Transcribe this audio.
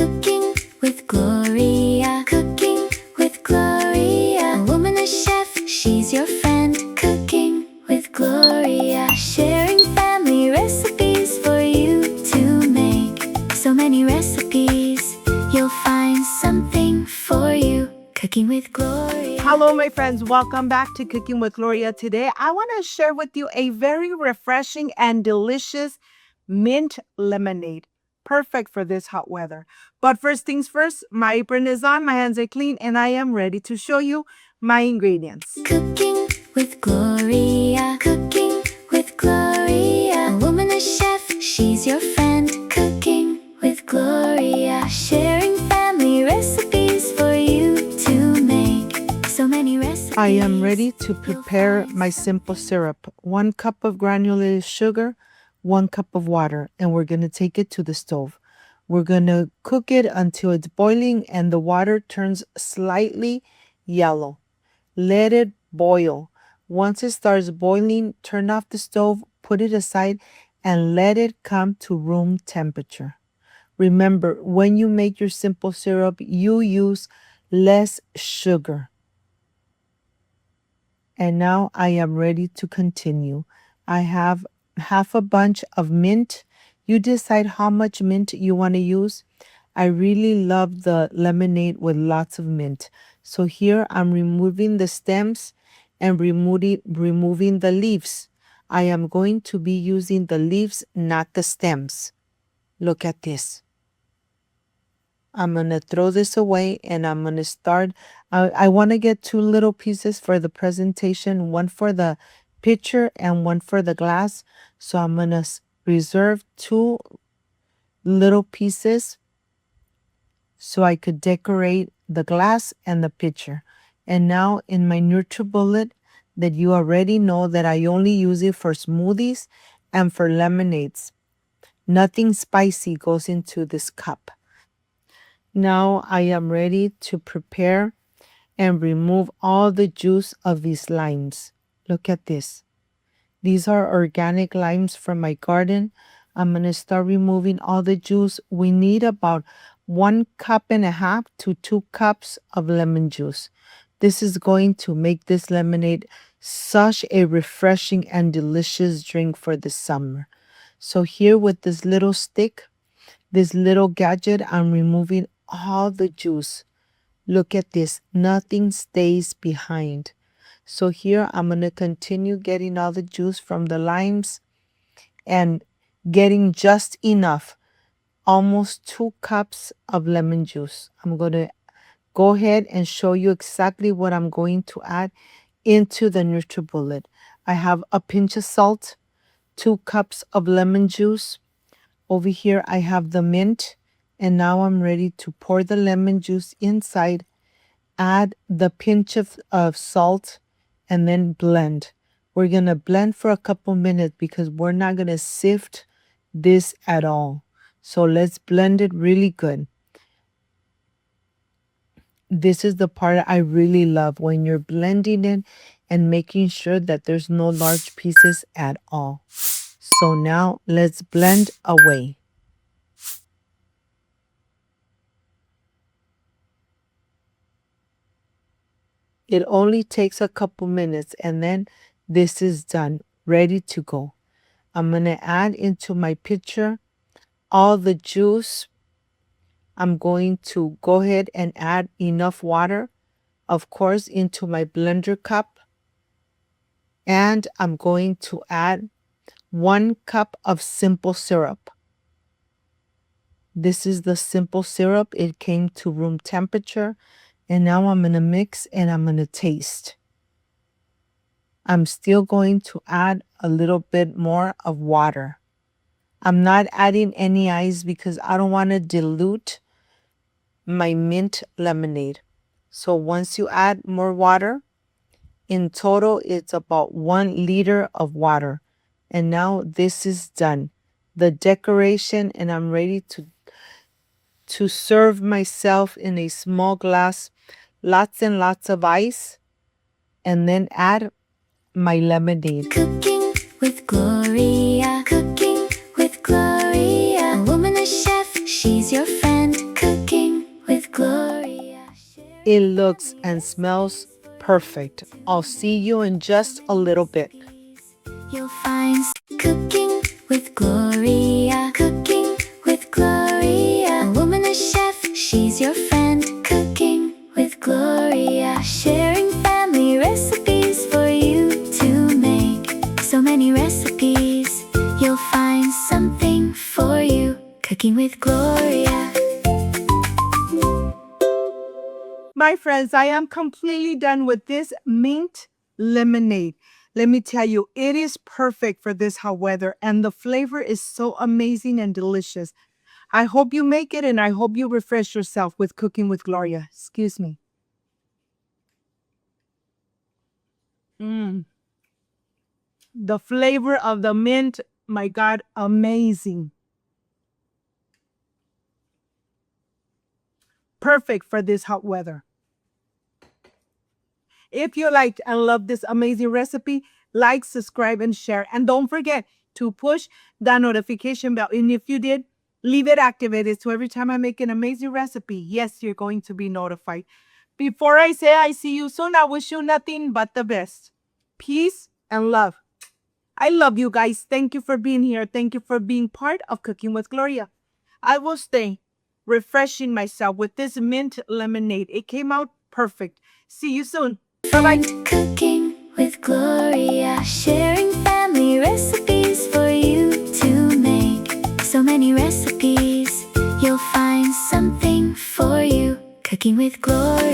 Cooking with Gloria. Cooking with Gloria. A woman, a chef, she's your friend. Cooking with Gloria. Sharing family recipes for you to make. So many recipes, you'll find something for you. Cooking with Gloria. Hello, my friends. Welcome back to Cooking with Gloria. Today, I want to share with you a very refreshing and delicious mint lemonade. Perfect for this hot weather. But first things first, my apron is on, my hands are clean, and I am ready to show you my ingredients. Cooking with Gloria. Cooking with Gloria. A woman, a chef, she's your friend. Cooking with Gloria. Sharing family recipes for you to make. So many recipes. I am ready to prepare my simple syrup. 1 cup of granulated sugar, 1 cup of water, and we're going to take it to the stove. We're going to cook it until it's boiling and the water turns slightly yellow. Let it boil. Once it starts boiling, turn off the stove, put it aside, and let it come to room temperature. Remember, when you make your simple syrup, you use less sugar. And now I am ready to continue. I have half a bunch of mint. You decide how much mint you want to use. I really love the lemonade with lots of mint. So here I'm removing the stems and removing the leaves. I am going to be using the leaves, not the stems. Look at this. I'm going to throw this away and I'm going to start. I want to get 2 little pieces for the presentation, one for the pitcher and one for the glass. So I'm going to reserve 2 little pieces so I could decorate the glass and the pitcher. And now in my NutriBullet that you already know that I only use it for smoothies and for lemonades. Nothing spicy goes into this cup. Now I am ready to prepare and remove all the juice of these limes. Look at this. These are organic limes from my garden. I'm going to start removing all the juice. We need about 1.5 cups to 2 cups of lemon juice. This is going to make this lemonade such a refreshing and delicious drink for the summer. So here with this little stick, this little gadget, I'm removing all the juice. Look at this. Nothing stays behind. So here I'm going to continue getting all the juice from the limes and getting just enough, almost 2 cups of lemon juice. I'm going to go ahead and show you exactly what I'm going to add into the NutriBullet. I have a pinch of salt, 2 cups of lemon juice. Over here I have the mint, and now I'm ready to pour the lemon juice inside, add the pinch of salt, and then blend. We're going to blend for a couple minutes because we're not going to sift this at all. So let's blend it really good. This is the part I really love, when you're blending it and making sure that there's no large pieces at all. So now let's blend away. It only takes a couple minutes and then this is done, ready to go. I'm going to add into my pitcher all the juice. I'm going to go ahead and add enough water, of course, into my blender cup. And I'm going to add 1 cup of simple syrup. This is the simple syrup. It came to room temperature. And now I'm going to mix and I'm going to taste. I'm still going to add a little bit more of water. I'm not adding any ice because I don't want to dilute my mint lemonade. So once you add more water, in total it's about 1 liter of water. And now this is done. The decoration, and I'm ready to serve myself in a small glass, lots and lots of ice, and then add my lemonade. Cooking with Gloria. Cooking with Gloria. A woman, a chef, she's your friend. Cooking It looks and smells perfect. I'll see you in just a little bit. You'll find cooking with Gloria. Cooking with Gloria. A woman, a chef, she's your friend. Cooking with Gloria. Sharing family recipes for you to make. So many recipes, you'll find something for you. Cooking with Gloria. My friends, I am completely done with this mint lemonade. Let me tell you, it is perfect for this hot weather, and the flavor is so amazing and delicious. I hope you make it, and I hope you refresh yourself with Cooking with Gloria. Excuse me. The flavor of the mint, my God, amazing. Perfect for this hot weather. If you liked and loved this amazing recipe, like, subscribe, and share. And don't forget to push that notification bell. And if you did, leave it activated so every time I make an amazing recipe, yes, you're going to be notified. Before I say I see you soon, I wish you nothing but the best. Peace and love. I love you guys. Thank you for being here. Thank you for being part of Cooking with Gloria. I will stay refreshing myself with this mint lemonade. It came out perfect. See you soon. Bye-bye. Cooking with Gloria. Sharing family recipes for you to make. So many recipes, you'll find something for you. Cooking with Gloria.